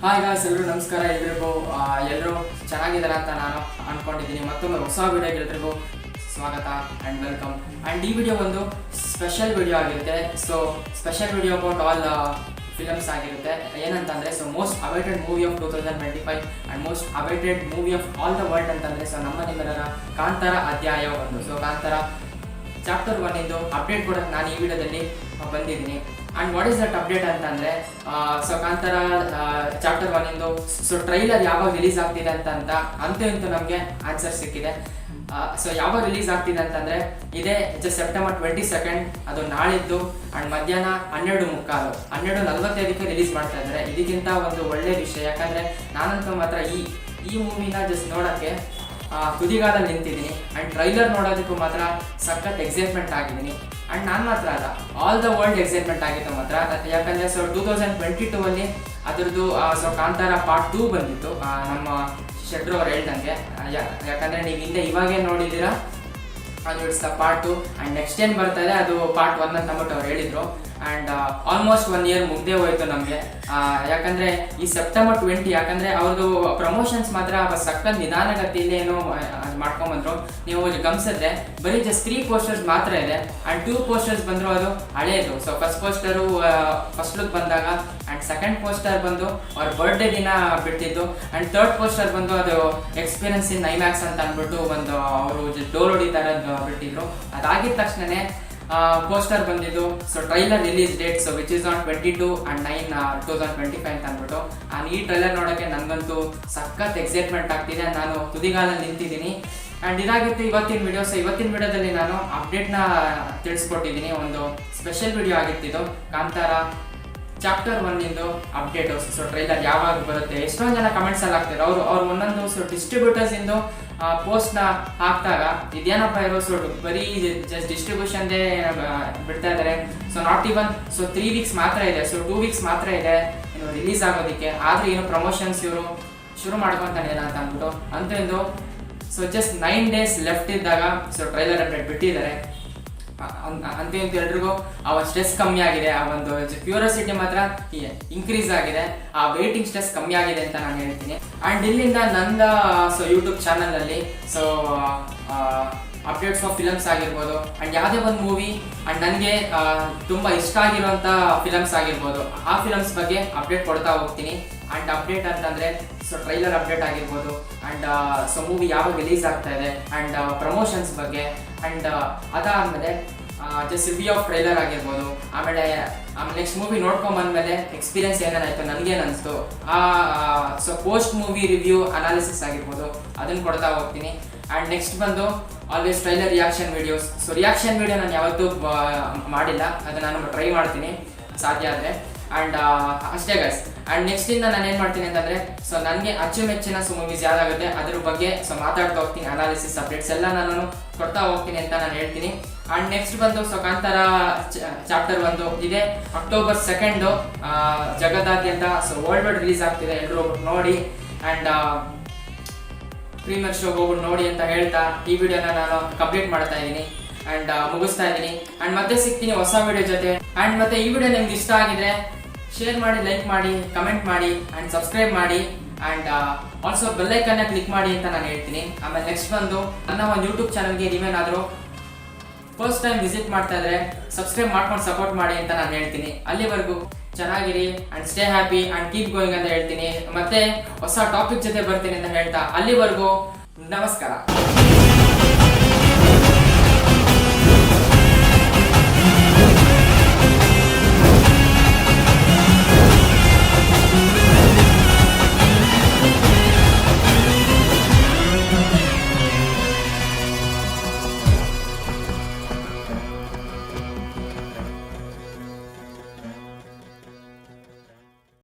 Hi guys, ಎಲ್ಲರೂ ನಮಸ್ಕಾರ. ಎಲ್ರಿಗೂ ಎಲ್ಲರೂ ಚೆನ್ನಾಗಿದ್ದಾರೆ ಅಂತ ನಾನು ಅಂದ್ಕೊಂಡಿದ್ದೀನಿ. ಮತ್ತೊಮ್ಮೆ ಹೊಸ ವಿಡಿಯೋಗೆ ಎಲ್ರಿಗೂ ಸ್ವಾಗತ ಆ್ಯಂಡ್ ವೆಲ್ಕಮ್. ಆ್ಯಂಡ್ ಈ ವಿಡಿಯೋ ಒಂದು ಸ್ಪೆಷಲ್ ವಿಡಿಯೋ ಆಗಿರುತ್ತೆ. So special video about all films ಆಗಿರುತ್ತೆ. ಏನಂತಂದರೆ most awaited movie of 2025 and most awaited movie of all the world ಅಂತಂದರೆ ನಿಮ್ಮೆಲ್ಲರ ಕಾಂತಾರ ಅಧ್ಯಾಯ 1. ಕಾಂತಾರ ಚಾಪ್ಟರ್ 1 ಅಪ್ಡೇಟ್ ಕೊಡೋಕ್ಕೆ ನಾನು ಈ ವಿಡಿಯೋದಲ್ಲಿ ಬಂದಿದ್ದೀನಿ. And what is that update ಅಂತಂದರೆ ಕಾಂತಾರ ಚಾಪ್ಟರ್ 1 ಟ್ರೈಲರ್ ಯಾವಾಗ ರಿಲೀಸ್ ಆಗ್ತಿದೆ ಅಂತೂ ಇಂತೂ ನಮಗೆ ಆನ್ಸರ್ ಸಿಕ್ಕಿದೆ. ಯಾವಾಗ ರಿಲೀಸ್ ಆಗ್ತಿದೆ ಅಂತಂದರೆ ಇದೇ ಸೆಪ್ಟೆಂಬರ್ 22, ಅದು ನಾಳಿದ್ದು. ಆ್ಯಂಡ್ ಮಧ್ಯಾಹ್ನ 12:45 ರಿಲೀಸ್ ಮಾಡ್ತಾ ಇದ್ದಾರೆ. ಇದಕ್ಕಿಂತ ಒಂದು ಒಳ್ಳೆ ವಿಷಯ, ಯಾಕಂದರೆ ನಾನಂತೂ ಮಾತ್ರ ಈ ಮೂವಿನ ನೋಡೋಕ್ಕೆ ತುದಿಗಾಲಲ್ಲಿ ನಿಂತಿದ್ದೀನಿ. ಆ್ಯಂಡ್ ಟ್ರೈಲರ್ ನೋಡೋದಕ್ಕೂ ಮಾತ್ರ ಸಖತ್ ಎಕ್ಸೈಟ್ಮೆಂಟ್ ಆಗಿದ್ದೀನಿ. ಆ್ಯಂಡ್ ನಾನು ಮಾತ್ರ ಅಲ್ಲ, ಆಲ್ ದ ವರ್ಲ್ಡ್ ಎಕ್ಸೈಟ್ಮೆಂಟ್ ಆಗಿತ್ತು ಮಾತ್ರ. ಯಾಕಂದರೆ 2022 ಅದರದ್ದು ಕಾಂತಾರ ಪಾರ್ಟ್ 2 ಬಂದಿತ್ತು. ನಮ್ಮ ಶೆಟ್ರು ಅವ್ರು ಹೇಳ್ದಂಗೆ, ಯಾಕಂದರೆ ನೀವು ಹಿಂದೆ ಇವಾಗೇ ನೋಡಿದ್ದೀರಾ, ಅದು it's the part 2. And next ಏನು ಬರ್ತಾ ಇದೆ ಅದು ಪಾರ್ಟ್ 1 ಅಂತ ಅಂದ್ಬಿಟ್ಟು ಅವ್ರು ಹೇಳಿದರು. ಆ್ಯಂಡ್ ಆಲ್ಮೋಸ್ಟ್ 1 ಇಯರ್ ಮುಗ್ದೇ ಹೋಯಿತು ನಮಗೆ. ಯಾಕಂದರೆ ಈ ಸೆಪ್ಟೆಂಬರ್ 20, ಯಾಕಂದರೆ ಅವ್ರದ್ದು ಪ್ರಮೋಷನ್ಸ್ ಮಾತ್ರ ಸಖತ್ ನಿಧಾನಗತಿಯಲ್ಲಿ ಏನೋ ಮಾಡ್ಕೊಂಬಂದರು. ನೀವು ಗಮನಿಸಿದ್ರೆ ಬರೀ ಜಸ್ಟ್ 3 ಪೋಸ್ಟರ್ಸ್ ಮಾತ್ರ ಇದೆ. ಆ್ಯಂಡ್ 2 ಪೋಸ್ಟರ್ಸ್ ಬಂದರು, ಅದು ಹಳೇದು. ಫಸ್ಟ್ ಪೋಸ್ಟರು ಫಸ್ಟ್ ಲುಕ್ ಬಂದಾಗ, ಆ್ಯಂಡ್ ಸೆಕೆಂಡ್ ಪೋಸ್ಟರ್ ಬಂದು ಅವ್ರ ಬರ್ಡೇ ದಿನ ಬಿಟ್ಟಿದ್ದು. ಆ್ಯಂಡ್ ಥರ್ಡ್ ಪೋಸ್ಟರ್ ಬಂದು ಅದು ಎಕ್ಸ್ಪೀರಿಯನ್ಸ್ ಇನ್ ಐಮ್ಯಾಕ್ಸ್ ಅಂತ ಅಂದ್ಬಿಟ್ಟು ಒಂದು ಅವರು ಡೋರ್ ಹೊಡಿತಾರೆ ಬಿಟ್ಟಿದ್ರು. ಅದಾಗಿದ ತಕ್ಷಣನೇ ಪೋಸ್ಟರ್ ಬಂದಿದ್ದು. Trailer release date which is on 22/9/2025 ಅಂತ ಅಂದ್ಬಿಟ್ಟು. ಈ ಟ್ರೈಲರ್ ನೋಡೋಕ್ಕೆ ನನಗಂತೂ ಸಖತ್ ಎಕ್ಸೈಟ್ಮೆಂಟ್ ಆಗ್ತಿದೆ. ನಾನು ತುದಿಗಾಲಲ್ಲಿ ನಿಂತಿದ್ದೀನಿ. ಆ್ಯಂಡ್ ಇದಾಗಿತ್ತು ಇವತ್ತಿನ ವಿಡಿಯೋ. ಇವತ್ತಿನ ವಿಡಿಯೋದಲ್ಲಿ ನಾನು ಅಪ್ಡೇಟ್ನ ತಿಳಿಸ್ಕೊಟ್ಟಿದ್ದೀನಿ. ಒಂದು ಸ್ಪೆಷಲ್ ವಿಡಿಯೋ ಆಗಿತ್ತಿದ್ದು, ಕಾಂತಾರ ಚಾಪ್ಟರ್ 1 ಅಪ್ಡೇಟು. ಟ್ರೈಲರ್ ಯಾವಾಗ ಬರುತ್ತೆ, ಎಷ್ಟೊಂದು ಜನ ಕಮೆಂಟ್ಸಲ್ಲಿ ಹಾಕ್ತಾರೆ. ಅವ್ರು ಒಂದೊಂದು ಡಿಸ್ಟ್ರಿಬ್ಯೂಟರ್ಸಿಂದು ಪೋಸ್ಟ್ನ ಹಾಕಿದಾಗ ಇದೇನಪ್ಪ ಇರೋ ಬರೀ ಜಸ್ಟ್ ಡಿಸ್ಟ್ರಿಬ್ಯೂಷನ್ದೇ ಬಿಡ್ತಾ ಇದ್ದಾರೆ. ನಾಟ್ ಇವನ್ 3 ವೀಕ್ಸ್ ಮಾತ್ರ ಇದೆ. 2 ವೀಕ್ಸ್ ಮಾತ್ರ ಇದೆ ಇನ್ನು ರಿಲೀಸ್ ಆಗೋದಕ್ಕೆ. ಆದರೆ ಏನು ಪ್ರಮೋಷನ್ಸ್ ಇವರು ಶುರು ಮಾಡ್ಕೊತಾನೆ ಅಂತ ಅಂದ್ಬಿಟ್ಟು ಅಂತೂ ಜಸ್ಟ್ 9 ಡೇಸ್ ಲೆಫ್ಟ್ ಇದ್ದಾಗ ಟ್ರೈಲರ್ ಅಪ್ಡೇಟ್ ಬಿಟ್ಟಿದ್ದಾರೆ. ಅಂತೂ ಎಲ್ರಿಗೂ ಆ ಒಂದು ಸ್ಟ್ರೆಸ್ ಕಮ್ಮಿ ಆಗಿದೆ. ಆ ಒಂದು ಕ್ಯೂರಿಯಾಸಿಟಿ ಮಾತ್ರ ಇನ್ಕ್ರೀಸ್ ಆಗಿದೆ. ಆ ವೇಟಿಂಗ್ ಸ್ಟ್ರೆಸ್ ಕಮ್ಮಿ ಆಗಿದೆ ಅಂತ ನಾನು ಹೇಳ್ತೀನಿ. ಆ್ಯಂಡ್ ಇಲ್ಲಿಂದ ನಂದ ಯೂಟ್ಯೂಬ್ ಚಾನಲಲ್ಲಿ ಅಪ್ಡೇಟ್ಸ್ ಆಫ್ ಫಿಲಮ್ಸ್ ಆಗಿರ್ಬೋದು, ಆ್ಯಂಡ್ ಯಾವುದೇ ಒಂದು ಮೂವಿ ಆ್ಯಂಡ್ ನನಗೆ ತುಂಬ ಇಷ್ಟ ಆಗಿರುವಂಥ ಫಿಲಮ್ಸ್ ಆಗಿರ್ಬೋದು, ಆ ಫಿಲಮ್ಸ್ ಬಗ್ಗೆ ಅಪ್ಡೇಟ್ ಕೊಡ್ತಾ ಹೋಗ್ತೀನಿ. ಆ್ಯಂಡ್ ಅಪ್ಡೇಟ್ ಅಂತಂದರೆ ಟ್ರೈಲರ್ ಅಪ್ಡೇಟ್ ಆಗಿರ್ಬೋದು, ಆ್ಯಂಡ್ ಮೂವಿ ಯಾವಾಗ ರಿಲೀಸ್ ಆಗ್ತಾ ಇದೆ, ಆ್ಯಂಡ್ ಪ್ರಮೋಷನ್ಸ್ ಬಗ್ಗೆ, ಆ್ಯಂಡ್ ಅದಾದಮೇಲೆ ಜಸ್ಟ್ ರಿವ್ಯೂ ಆಫ್ ಟ್ರೈಲರ್ ಆಗಿರ್ಬೋದು. ಆಮೇಲೆ ನೆಕ್ಸ್ಟ್ ಮೂವಿ ನೋಡ್ಕೊಂಬಂದ್ಮೇಲೆ ಎಕ್ಸ್ಪೀರಿಯನ್ಸ್ ಏನೇನಾಯಿತು, ನನಗೇನು ಅನಿಸ್ತು, ಪೋಸ್ಟ್ ಮೂವಿ ರಿವ್ಯೂ ಅನಾಲಿಸಿಸ್ ಆಗಿರ್ಬೋದು, ಅದನ್ನು ಕೊಡ್ತಾ ಹೋಗ್ತೀನಿ. ಆ್ಯಂಡ್ ನೆಕ್ಸ್ಟ್ ಬಂದು always trailer reaction videos. Reaction video ನಾನು ಯಾವತ್ತೂ ಮಾಡಿಲ್ಲ, ಅದನ್ನು ನಾನು ಟ್ರೈ ಮಾಡ್ತೀನಿ ಸಾಧ್ಯ ಆದರೆ. ಆ್ಯಂಡ್ ಅಷ್ಟೇ ಗೈಸ್. ಆ್ಯಂಡ್ ನೆಕ್ಸ್ಟಿಂದ ನಾನು ಏನು ಮಾಡ್ತೀನಿ ಅಂತಂದರೆ ನನಗೆ ಅಚ್ಚುಮೆಚ್ಚಿನ ಮೂವೀಸ್ ಯಾವ್ದಾಗುತ್ತೆ ಅದ್ರ ಬಗ್ಗೆ ಮಾತಾಡ್ತಾ ಹೋಗ್ತೀನಿ. ಅನಾಲಿಸಿಸ್ ಅಪ್ಡೇಟ್ಸ್ ಎಲ್ಲ ನಾನು ಕೊಡ್ತಾ ಹೋಗ್ತೀನಿ ಅಂತ ನಾನು ಹೇಳ್ತೀನಿ. ಆ್ಯಂಡ್ ನೆಕ್ಸ್ಟ್ ಬಂದು ಕಾಂತಾರ ಚಾಪ್ಟರ್ 1 ಇದೆ ಅಕ್ಟೋಬರ್ 2 ಜಗದಾದ್ಯಂತ ವರ್ಲ್ಡ್ ವೈಡ್ ರಿಲೀಸ್ ಆಗ್ತಿದೆ. ಎಲ್ಲರೂ ನೋಡಿ ಆ್ಯಂಡ್ ಪ್ರೀಮಿಯರ್ ಶೋಗೆ ಹೋಗ್ಬಿಟ್ಟು ನೋಡಿ ಅಂತ ಹೇಳ್ತಾ ಈ ವಿಡಿಯೋನ ನಾನು ಕಂಪ್ಲೀಟ್ ಮಾಡ್ತಾ ಇದ್ದೀನಿ ಆ್ಯಂಡ್ ಮುಗಿಸ್ತಾ ಇದ್ದೀನಿ. ಆ್ಯಂಡ್ ಮತ್ತೆ ಸಿಗ್ತೀನಿ ಹೊಸ ವಿಡಿಯೋ ಜೊತೆ. ಆ್ಯಂಡ್ ಮತ್ತೆ ಈ ವಿಡಿಯೋ ನಿಮ್ಗೆ ಇಷ್ಟ ಆಗಿದ್ರೆ ಶೇರ್ ಮಾಡಿ, ಲೈಕ್ ಮಾಡಿ, ಕಮೆಂಟ್ ಮಾಡಿ, ಆ್ಯಂಡ್ ಸಬ್ಸ್ಕ್ರೈಬ್ ಮಾಡಿ, ಆ್ಯಂಡ್ ಆಲ್ಸೋ ಬೆಲ್ಲೈಕನ್ನ ಕ್ಲಿಕ್ ಮಾಡಿ ಅಂತ ನಾನು ಹೇಳ್ತೀನಿ. ಆಮೇಲೆ ನೆಕ್ಸ್ಟ್ ಬಂದು ನನ್ನ ಒಂದು ಯೂಟ್ಯೂಬ್ ಚಾನಲ್ಗೆ ನೀವೇನಾದರೂ ಫಸ್ಟ್ ಟೈಮ್ ವಿಸಿಟ್ ಮಾಡ್ತಾ ಇದ್ರೆ ಸಬ್ಸ್ಕ್ರೈಬ್ ಮಾಡ್ಕೊಂಡು ಸಪೋರ್ಟ್ ಮಾಡಿ ಅಂತ ನಾನು ಹೇಳ್ತೀನಿ. ಅಲ್ಲಿವರೆಗೂ ಚೆನ್ನಾಗಿರಿ and stay happy and keep going ಅಂತ ಹೇಳ್ತೀನಿ. ಮತ್ತೆ ಹೊಸ ಟಾಪಿಕ್ ಜೊತೆ ಬರ್ತೀನಿ ಅಂತ ಹೇಳ್ತಾ ಅಲ್ಲಿವರೆಗೂ ನಮಸ್ಕಾರ.